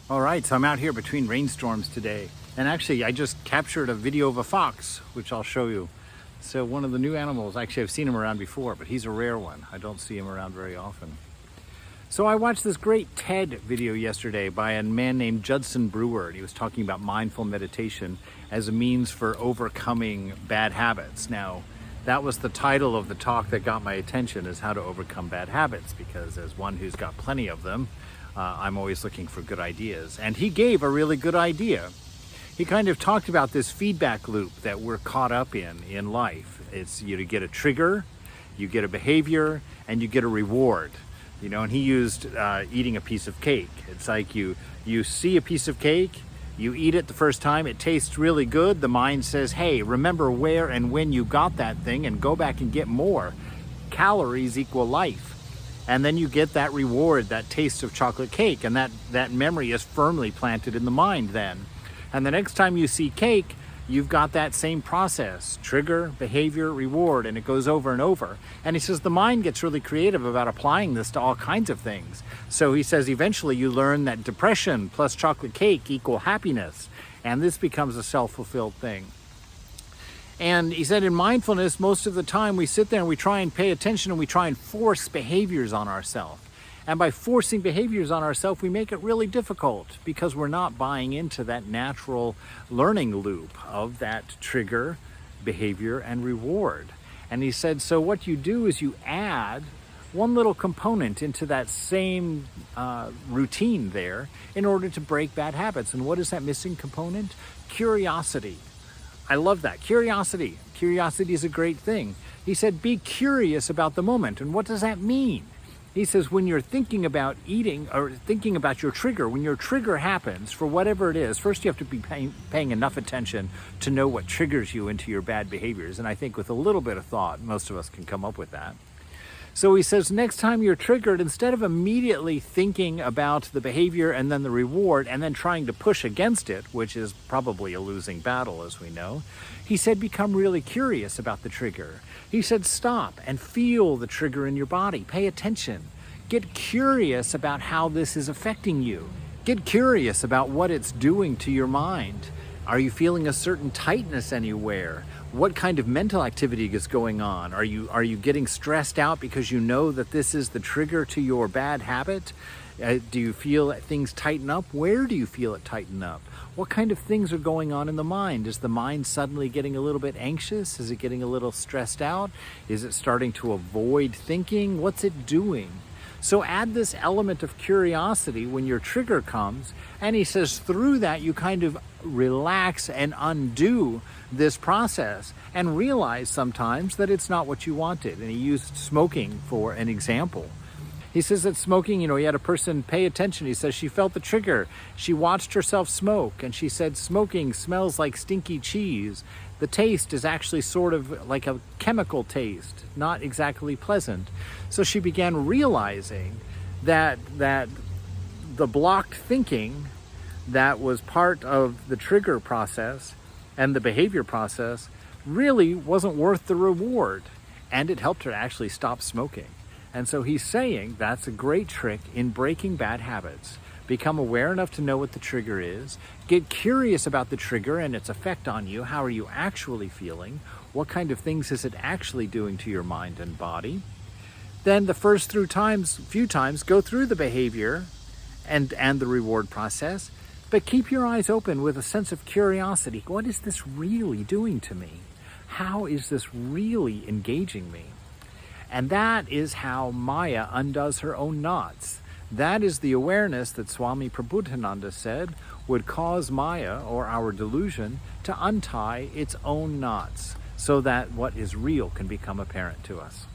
All right, so I'm out here between rainstorms today. And actually, I just captured a video of a fox, which I'll show you. So one of the new animals, actually I've seen him around before, but he's a rare one. I don't see him around very often. So I watched this great TED video yesterday by a man named Judson Brewer. He was talking about mindful meditation as a means for overcoming bad habits. Now, that was the title of the talk that got my attention, is how to overcome bad habits, because as one who's got plenty of them, I'm always looking for good ideas. And he gave a really good idea. He kind of talked about this feedback loop that we're caught up in life. It's you get a trigger, you get a behavior, and you get a reward. You know, and he used eating a piece of cake. It's like you see a piece of cake, you eat it the first time, it tastes really good. The mind says, hey, remember where and when you got that thing and go back and get more. Calories equal life. And then you get that reward, that taste of chocolate cake, and that memory is firmly planted in the mind then. And the next time you see cake, you've got that same process, trigger, behavior, reward, and it goes over and over. And he says the mind gets really creative about applying this to all kinds of things. So he says eventually you learn that depression plus chocolate cake equal happiness, and this becomes a self-fulfilled thing. And he said in mindfulness, most of the time we sit there and we try and pay attention and we try and force behaviors on ourselves. And by forcing behaviors on ourselves, we make it really difficult because we're not buying into that natural learning loop of that trigger, behavior, and reward. And he said, so what you do is you add one little component into that same routine there in order to break bad habits. And what is that missing component? Curiosity. I love that. Curiosity. Curiosity is a great thing. He said, be curious about the moment. And what does that mean? He says, when you're thinking about eating or thinking about your trigger, when your trigger happens for whatever it is, first you have to be paying enough attention to know what triggers you into your bad behaviors. And I think with a little bit of thought, most of us can come up with that. So he says, next time you're triggered, instead of immediately thinking about the behavior and then the reward and then trying to push against it, which is probably a losing battle, as we know, he said, become really curious about the trigger. He said, stop and feel the trigger in your body. Pay attention. Get curious about how this is affecting you. Get curious about what it's doing to your mind. Are you feeling a certain tightness anywhere? What kind of mental activity is going on? Are you getting stressed out because you know that this is the trigger to your bad habit? Do you feel that things tighten up? Where do you feel it tighten up? What kind of things are going on in the mind? Is the mind suddenly getting a little bit anxious? Is it getting a little stressed out? Is it starting to avoid thinking? What's it doing? So add this element of curiosity when your trigger comes, and he says through that you kind of relax and undo this process and realize sometimes that it's not what you wanted. And he used smoking for an example. He says that smoking, he had a person pay attention. He says she felt the trigger. She watched herself smoke and she said, smoking smells like stinky cheese. The taste is actually sort of like a chemical taste, not exactly pleasant. So she began realizing that the blocked thinking that was part of the trigger process and the behavior process really wasn't worth the reward. And it helped her to actually stop smoking. And so he's saying that's a great trick in breaking bad habits. Become aware enough to know what the trigger is. Get curious about the trigger and its effect on you. How are you actually feeling? What kind of things is it actually doing to your mind and body? Then the first few times, go through the behavior and the reward process, but keep your eyes open with a sense of curiosity. What is this really doing to me? How is this really engaging me? And that is how Maya undoes her own knots. That is the awareness that Swami Prabhupada said would cause Maya, or our delusion, to untie its own knots so that what is real can become apparent to us.